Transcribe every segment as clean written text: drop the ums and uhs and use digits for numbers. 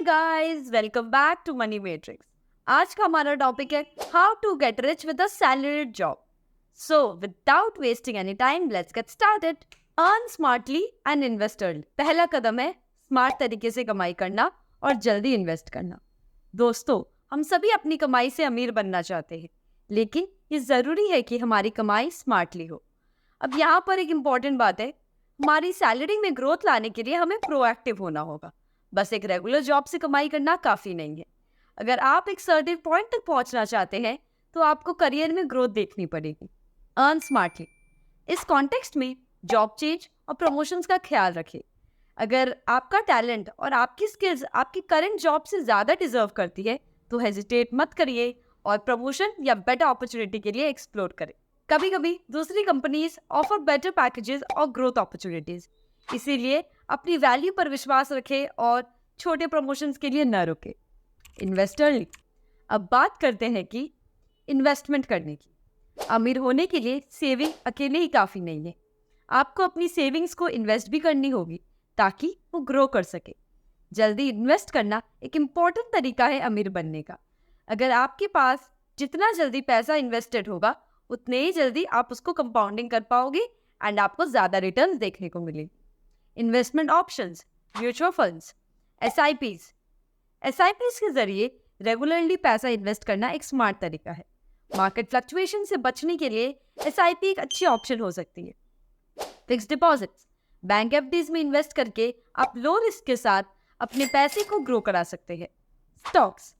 Guys, welcome back to money matrix. आज का हमारा टॉपिक है how to get rich with a salaried job. So without wasting any time, let's get started. Earn smartly and invest early. पहला कदम है smart तरीके से कमाई करना और जल्दी इन्वेस्ट करना। दोस्तों, हम सभी अपनी कमाई से अमीर बनना चाहते हैं, लेकिन ये जरूरी है कि हमारी कमाई स्मार्टली हो। अब यहाँ पर एक इम्पॉर्टेंट बात है, हमारी सैलरी में ग्रोथ लाने के लिए हमें प्रोएक्टिव होना होगा। बस एक रेगुलर जॉब से कमाई करना काफी नहीं है। अगर आप एक सर्टेन पॉइंट तक पहुंचना चाहते हैं तो आपको करियर में ग्रोथ देखनी पड़ेगी। Earn smartly. इस कॉन्टेक्स्ट में जॉब चेंज और प्रमोशंस का ख्याल रखें। अगर आपका टैलेंट और आपकी स्किल्स आपकी करंट जॉब से ज्यादा डिजर्व करती है तो हेजिटेट मत करिए और प्रमोशन या बेटर अपॉर्चुनिटी के लिए एक्सप्लोर करें। कभी कभी दूसरी कंपनीज ऑफर बेटर पैकेजेस और ग्रोथ अपॉर्चुनिटीज, इसीलिए अपनी वैल्यू पर विश्वास रखें और छोटे प्रमोशंस के लिए न रुके। Invest early. अब बात करते हैं कि इन्वेस्टमेंट करने की। अमीर होने के लिए सेविंग अकेले ही काफ़ी नहीं है, आपको अपनी सेविंग्स को इन्वेस्ट भी करनी होगी ताकि वो ग्रो कर सके। जल्दी इन्वेस्ट करना एक इम्पॉर्टेंट तरीका है अमीर बनने का। अगर आपके पास जितना जल्दी पैसा इन्वेस्टेड होगा उतने ही जल्दी आप उसको कंपाउंडिंग कर पाओगे एंड आपको ज़्यादा रिटर्न देखने को मिलेगी। Investment options, mutual funds, SIPs. SIPs के जरिए रेगुलरली पैसा इन्वेस्ट करना एक स्मार्ट तरीका है। मार्केट फ्लक्चुएशन से बचने के लिए एसआईपी एक अच्छी ऑप्शन हो सकती है। Fixed deposits. बैंक एफडीज में इन्वेस्ट करके आप लो रिस्क के साथ अपने पैसे को ग्रो करा सकते हैं। स्टॉक्स।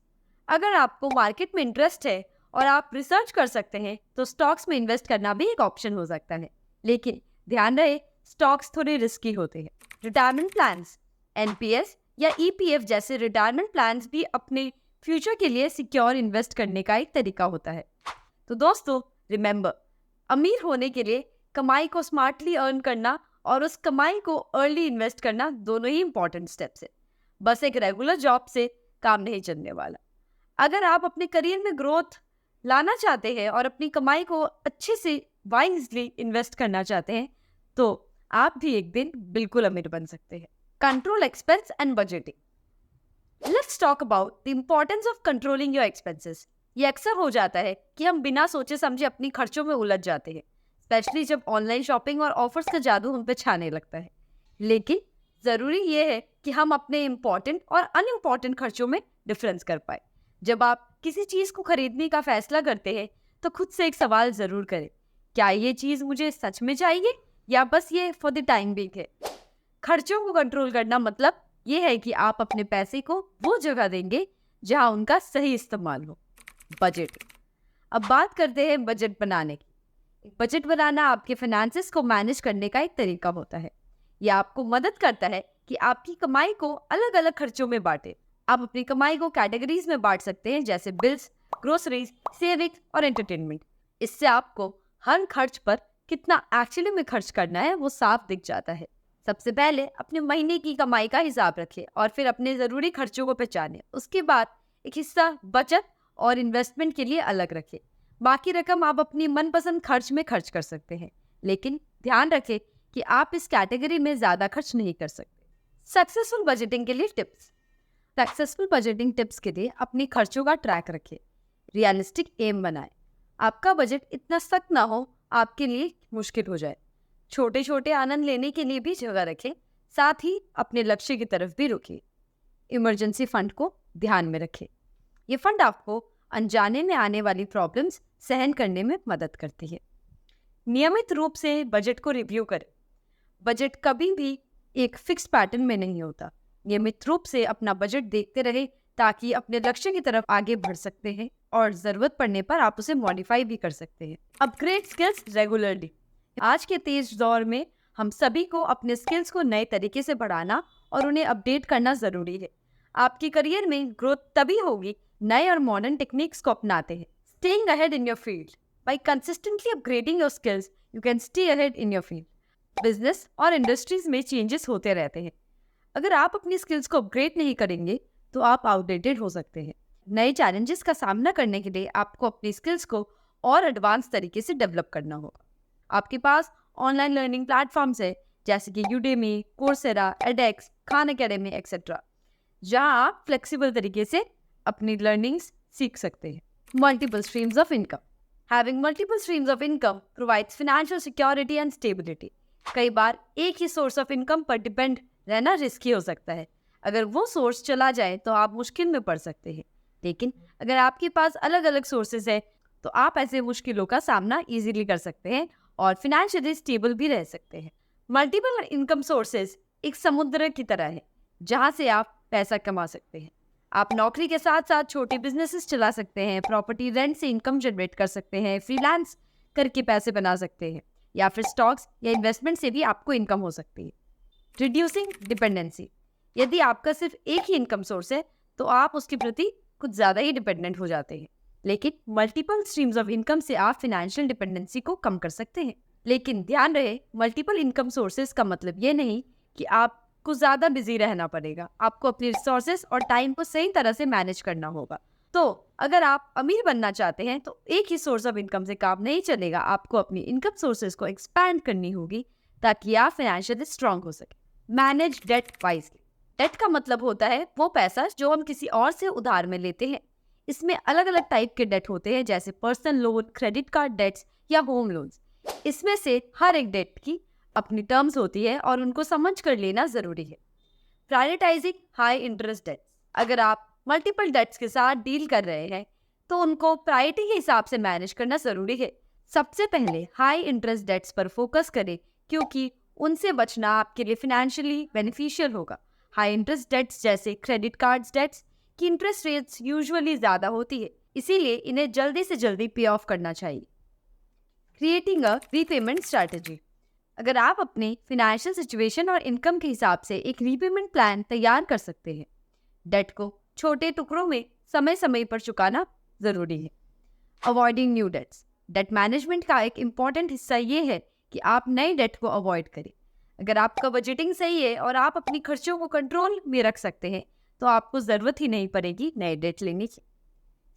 अगर आपको मार्केट में इंटरेस्ट है और आप रिसर्च कर सकते हैं तो स्टॉक्स में इन्वेस्ट करना भी एक ऑप्शन हो सकता है, लेकिन ध्यान रहे स्टॉक्स थोड़े रिस्की होते हैं। रिटायरमेंट प्लान्स, एनपीएस या ईपीएफ जैसे रिटायरमेंट प्लान्स भी अपने फ्यूचर के लिए सिक्योर इन्वेस्ट करने का एक तरीका होता है। तो दोस्तों, रिमेंबर, अमीर होने के लिए कमाई को स्मार्टली अर्न करना और उस कमाई को अर्ली इन्वेस्ट करना दोनों ही इंपॉर्टेंट स्टेप्स है। बस एक रेगुलर जॉब से काम नहीं चलने वाला। अगर आप अपने करियर में ग्रोथ लाना चाहते हैं और अपनी कमाई को अच्छे से वाइजली इन्वेस्ट करना चाहते हैं तो आप भी एक दिन बिल्कुल अमीर बन सकते हैं। Control expense and budgeting. Let's talk about the importance of controlling your expenses. ये अक्सर हो जाता है कि हम बिना सोचे समझे अपनी खर्चों में उलझ जाते हैं, स्पेशली जब ऑनलाइन शॉपिंग और ऑफर्स का जादू हम पे छाने लगता है। लेकिन जरूरी ये है कि हम अपने इम्पोर्टेंट और अनइम्पोर्टेंट खर्चों में डिफरेंस कर पाए। जब आप किसी चीज को खरीदने का फैसला करते हैं तो खुद से एक सवाल जरूर करें, क्या ये चीज मुझे सच में चाहिए या बस ये फॉर द टाइम बिंग है। खर्चों को कंट्रोल करना मतलब ये है कि आप अपने पैसे को वो जगह देंगे जहां उनका सही इस्तेमाल हो। बजट। अब बात करते हैं बजट बनाने की। बजट बनाना आपके फाइनेंसेस को मैनेज करने का एक तरीका होता है। यह आपको मदद करता है कि आपकी कमाई को अलग अलग खर्चों में बांटे। आप अपनी कमाई को कैटेगरीज में बांट सकते हैं, जैसे बिल्स, ग्रोसरीज, सेविंग्स और एंटरटेनमेंट। इससे आपको हर खर्च पर कितना एक्चुअली में खर्च करना है वो साफ दिख जाता है। सबसे पहले अपने महीने की कमाई का हिसाब रखें और फिर अपने ज़रूरी खर्चों को पहचानें। उसके बाद एक हिस्सा बचत और इन्वेस्टमेंट के लिए अलग रखें। बाकी रकम आप अपनी मनपसंद खर्च में खर्च कर सकते हैं, लेकिन ध्यान रखें कि आप इस कैटेगरी में ज़्यादा खर्च नहीं कर सकते। सक्सेसफुल बजटिंग के लिए टिप्स। सक्सेसफुल बजटिंग टिप्स के लिए अपने खर्चों का ट्रैक रखें, रियलिस्टिक एम बनाएं। आपका बजट इतना सख्त ना हो आपके लिए मुश्किल हो जाए। छोटे छोटे आनंद लेने के लिए भी जगह रखें, साथ ही अपने लक्ष्य की तरफ भी रुकिए। इमरजेंसी फंड को ध्यान में रखें। ये फंड आपको अनजाने में आने वाली प्रॉब्लम्स सहन करने में मदद करती है। नियमित रूप से बजट को रिव्यू करें। बजट कभी भी एक फिक्स पैटर्न में नहीं होता। नियमित रूप से अपना बजट देखते रहे ताकि अपने लक्ष्य की तरफ आगे बढ़ सकते हैं और जरूरत पड़ने पर आप उसे मॉडिफाई भी कर सकते हैं। Upgrade skills regularly. आज के तेज दौर में हम सभी को अपने स्किल्स को नए तरीके से बढ़ाना और उन्हें अपडेट करना जरूरी है। आपकी करियर में ग्रोथ तभी होगी नए और मॉडर्न टेक्निक्स को अपनाते हैं। Staying ahead in your field. By consistently upgrading your skills you can stay ahead in your field. Business और इंडस्ट्रीज में चेंजेस होते रहते हैं। अगर आप अपनी स्किल्स को अपग्रेड नहीं करेंगे तो आप आउटडेटेड हो सकते हैं। नए चैलेंजेस का सामना करने के लिए आपको अपनी स्किल्स को और एडवांस तरीके से डेवलप करना होगा। आपके पास ऑनलाइन लर्निंग प्लेटफॉर्म्स है जैसे कि Udemy, Coursera, एडेक्स, Khan academy etcetera. जहां आप फ्लेक्सिबल तरीके से अपनी लर्निंग्स सीख सकते हैं। Multiple streams of income. Having multiple streams of income provides financial security and stability. कई बार एक ही सोर्स ऑफ इनकम पर डिपेंड रहना रिस्की हो सकता है। अगर वो सोर्स चला जाए तो आप मुश्किल में पड़ सकते हैं, लेकिन अगर आपके पास अलग अलग सोर्सेज है तो आप ऐसे मुश्किलों का सामना इजीली कर सकते हैं और फिनेंशियली स्टेबल भी रह सकते हैं। मल्टीपल इनकम सोर्सेज एक समुद्र की तरह है जहां से आप पैसा कमा सकते हैं। आप नौकरी के साथ साथ छोटे बिजनेसेस चला सकते हैं, प्रॉपर्टी रेंट से इनकम जनरेट कर सकते हैं, फ्रीलांस करके पैसे बना सकते हैं, या फिर स्टॉक्स या इन्वेस्टमेंट से भी आपको इनकम हो सकती है। Reducing dependency. यदि आपका सिर्फ एक ही इनकम सोर्स है तो आप उसके प्रति कुछ ज़्यादा ही डिपेंडेंट हो जाते हैं, लेकिन मल्टीपल स्ट्रीम्स ऑफ इनकम से आप फाइनेंशियल डिपेंडेंसी को कम कर सकते हैं। लेकिन ध्यान रहे, मल्टीपल इनकम सोर्सेज का मतलब ये नहीं कि आपको ज़्यादा बिजी रहना पड़ेगा। आपको अपनी रिसोर्सेज और टाइम को सही तरह से मैनेज करना होगा। तो अगर आप अमीर बनना चाहते हैं तो एक ही सोर्स ऑफ इनकम से काम नहीं चलेगा। आपको अपनी इनकम सोर्सेज को एक्सपैंड करनी होगी ताकि आप फाइनेंशियली स्ट्रांग हो सके। Manage date wisely. डेट का मतलब होता है वो पैसा जो हम किसी और से उधार में लेते हैं। इसमें अलग अलग टाइप के डेट होते हैं, जैसे personal loan, credit card debts या होम लोन्स। इसमें से हर एक डेट की अपनी टर्म्स होती है और उनको समझ कर लेना जरूरी है। Prioritising high interest debts. अगर आप मल्टीपल डेट्स के साथ डील कर रहे हैं तो उनको प्रायोरिटी के हिसाब से मैनेज करना जरूरी है। सबसे पहले हाई इंटरेस्ट डेट्स पर फोकस करें क्योंकि उनसे बचना आपके लिए फाइनेंशियली बेनिफिशियल होगा। हाई इंटरेस्ट डेट्स जैसे क्रेडिट कार्ड्स डेट्स की इंटरेस्ट रेट्स यूजुअली ज़्यादा होती है, इसीलिए इन्हें जल्दी से जल्दी पे ऑफ करना चाहिए। Creating a repayment strategy. अगर आप अपने फाइनेंशियल सिचुएशन और इनकम के हिसाब से एक रीपेमेंट प्लान तैयार कर सकते हैं। डेट को छोटे टुकड़ों में समय समय पर चुकाना ज़रूरी है। Avoiding new debts. Debt management का एक इम्पॉर्टेंट हिस्सा ये है कि आप नई डेट को अवॉइड करें। अगर आपका बजटिंग सही है और आप अपनी खर्चों को कंट्रोल में रख सकते हैं तो आपको ज़रूरत ही नहीं पड़ेगी नए डेट लेने की।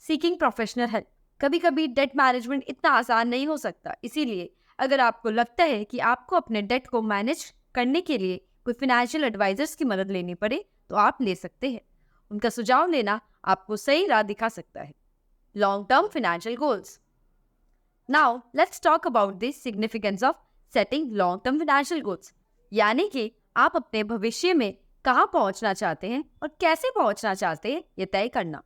Seeking professional help. कभी कभी डेट मैनेजमेंट इतना आसान नहीं हो सकता, इसीलिए अगर आपको लगता है कि आपको अपने डेट को मैनेज करने के लिए कोई फाइनेंशियल एडवाइजर्स की मदद लेनी पड़े तो आप ले सकते हैं। उनका सुझाव लेना आपको सही राह दिखा सकता है। Long term financial goals. Now let's talk about the significance of setting long term financial goals, यानी कि आप अपने भविष्य में कहाँ पहुँचना चाहते हैं और कैसे पहुँचना चाहते हैं ये तय करना।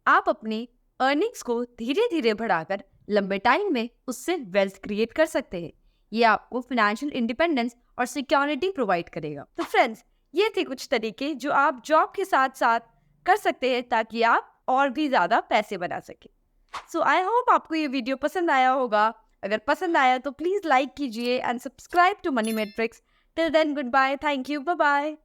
आप अपनी अर्निंग्स को धीरे धीरे बढ़ाकर लंबे टाइम में उससे वेल्थ क्रिएट कर सकते हैं। ये आपको फाइनेंशियल इंडिपेंडेंस और सिक्योरिटी प्रोवाइड करेगा। तो फ्रेंड्स, ये थे कुछ तरीके जो आप जॉब के साथ साथ कर सकते हैं ताकि आप और भी ज़्यादा पैसे बना सकें। सो आई होप आपको ये वीडियो पसंद आया होगा। अगर पसंद आया तो प्लीज़ लाइक कीजिए and subscribe to money matrix. Till then, goodbye, thank you, bye bye.